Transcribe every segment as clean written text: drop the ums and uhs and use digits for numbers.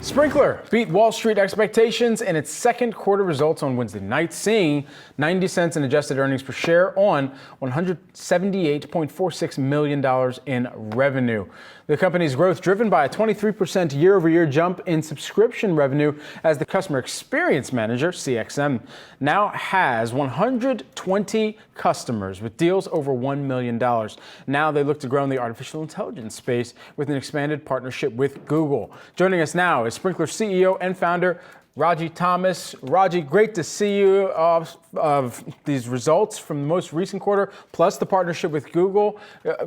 Sprinklr beat Wall Street expectations in its second quarter results on Wednesday night, seeing 90 cents in adjusted earnings per share on $178.46 million in revenue. The company's growth driven by a 23% year-over-year jump in subscription revenue as the customer experience manager, CXM, now has 120 customers with deals over $1 million. Now they look to grow in the artificial intelligence space with an expanded partnership with Google. Joining us now is Sprinklr CEO and founder Ragy Thomas. Ragy, great to see you of these results from the most recent quarter, plus the partnership with Google.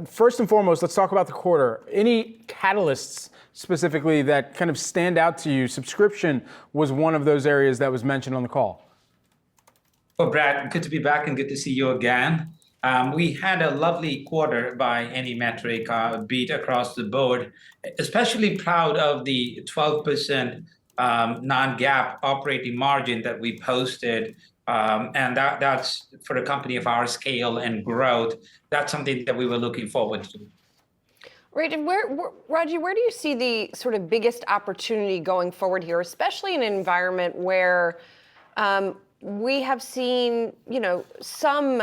First and foremost, let's talk about the quarter. Any catalysts specifically that kind of stand out to you? Subscription was one of those areas that was mentioned on the call. Well, Brad, good to be back and good to see you again. We had a lovely quarter by any metric, beat across the board, especially proud of the 12% non-GAAP operating margin that we posted. And that's for a company of our scale and growth. That's something that we were looking forward to. Right, and Ragy, where do you see the sort of biggest opportunity going forward here, especially in an environment where we have seen, some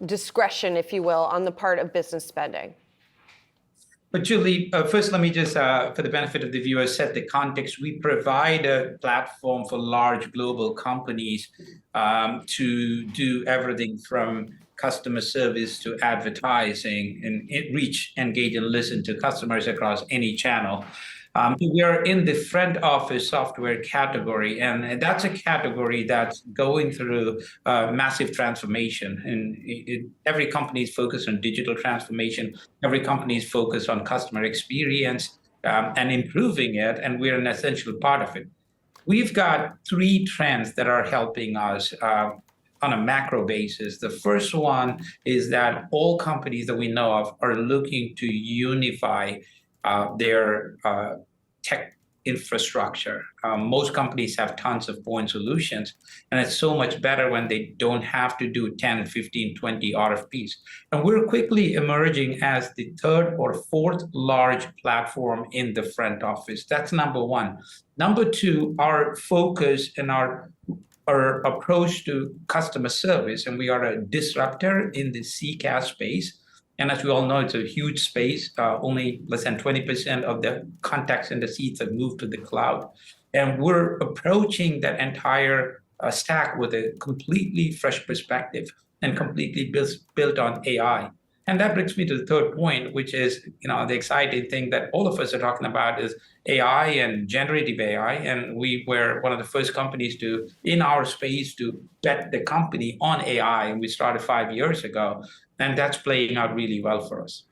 discretion, if you will, on the part of business spending? But Julie, first let me just, for the benefit of the viewers, set the context. We provide a platform for large global companies to do everything from customer service to advertising and reach, engage, and listen to customers across any channel. We are in the front office software category, and that's a category that's going through massive transformation. And every company is focused on digital transformation. Every company is focused on customer experience and improving it, and we're an essential part of it. We've got three trends that are helping us on a macro basis. The first one is that all companies that we know of are looking to unify their tech infrastructure. Most companies have tons of point solutions, and it's so much better when they don't have to do 10, 15, 20 RFPs. And we're quickly emerging as the third or fourth large platform in the front office. That's number one. Number two, our focus and our approach to customer service, and we are a disruptor in the CCaaS space. And as we all know, it's a huge space. Only less than 20% of the contacts and the seats have moved to the cloud. And we're approaching that entire stack with a completely fresh perspective and completely built on AI. And that brings me to the third point, which is, the exciting thing that all of us are talking about is AI and generative AI. And we were one of the first companies in our space to bet the company on AI. And we started 5 years ago. And that's playing out really well for us.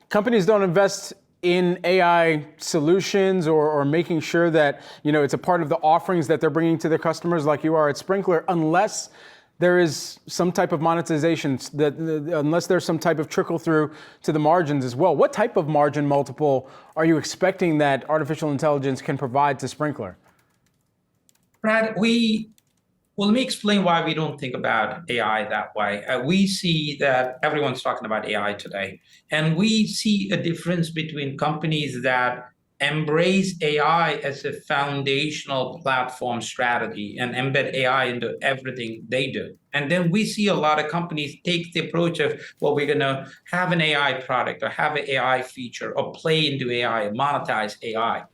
Companies don't invest in AI solutions or making sure that, it's a part of the offerings that they're bringing to their customers like you are at Sprinklr, unless there is some type of monetization, unless there's some type of trickle through to the margins as well. What type of margin multiple are you expecting that artificial intelligence can provide to Sprinklr? Brad, let me explain why we don't think about AI that way. We see that everyone's talking about AI today, and we see a difference between companies that embrace AI as a foundational platform strategy and embed AI into everything they do. And then we see a lot of companies take the approach of, well, we're going to have an AI product or have an AI feature or play into AI and monetize AI.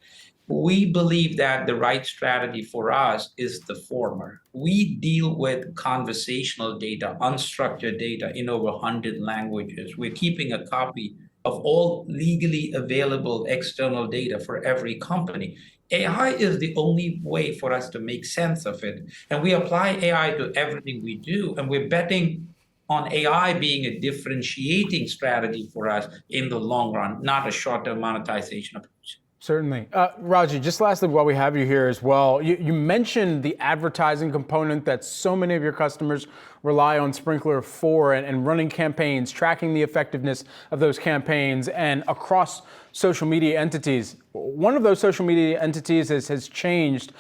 We believe that the right strategy for us is the former. We deal with conversational data, unstructured data in over 100 languages. We're keeping a copy of all legally available external data for every company. AI is the only way for us to make sense of it. And we apply AI to everything we do. And we're betting on AI being a differentiating strategy for us in the long run, not a short-term monetization approach. Certainly. Ragy, just lastly, while we have you here as well, you mentioned the advertising component that so many of your customers rely on Sprinklr for and running campaigns, tracking the effectiveness of those campaigns and across social media entities. One of those social media entities has changed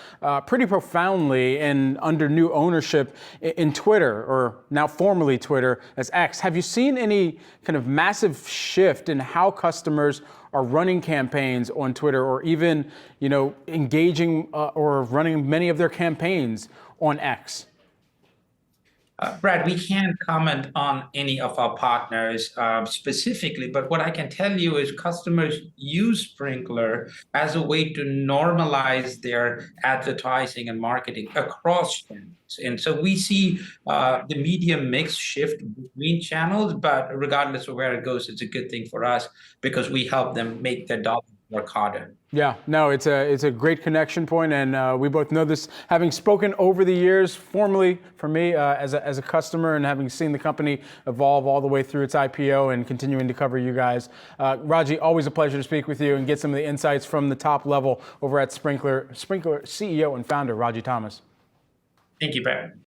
pretty profoundly and under new ownership in Twitter, or now formerly Twitter as X. Have you seen any kind of massive shift in how customers are running campaigns on Twitter, or even, engaging or running many of their campaigns on X? Brad, we can't comment on any of our partners specifically, but what I can tell you is customers use Sprinklr as a way to normalize their advertising and marketing across channels. And so we see the media mix shift between channels, but regardless of where it goes, it's a good thing for us because we help them make their dollars work harder. Yeah, no, it's a great connection point, and we both know this, having spoken over the years, formerly for me as a customer, and having seen the company evolve all the way through its IPO and continuing to cover you guys. Ragy, always a pleasure to speak with you and get some of the insights from the top level over at Sprinklr CEO and founder Ragy Thomas. Thank you, Brad.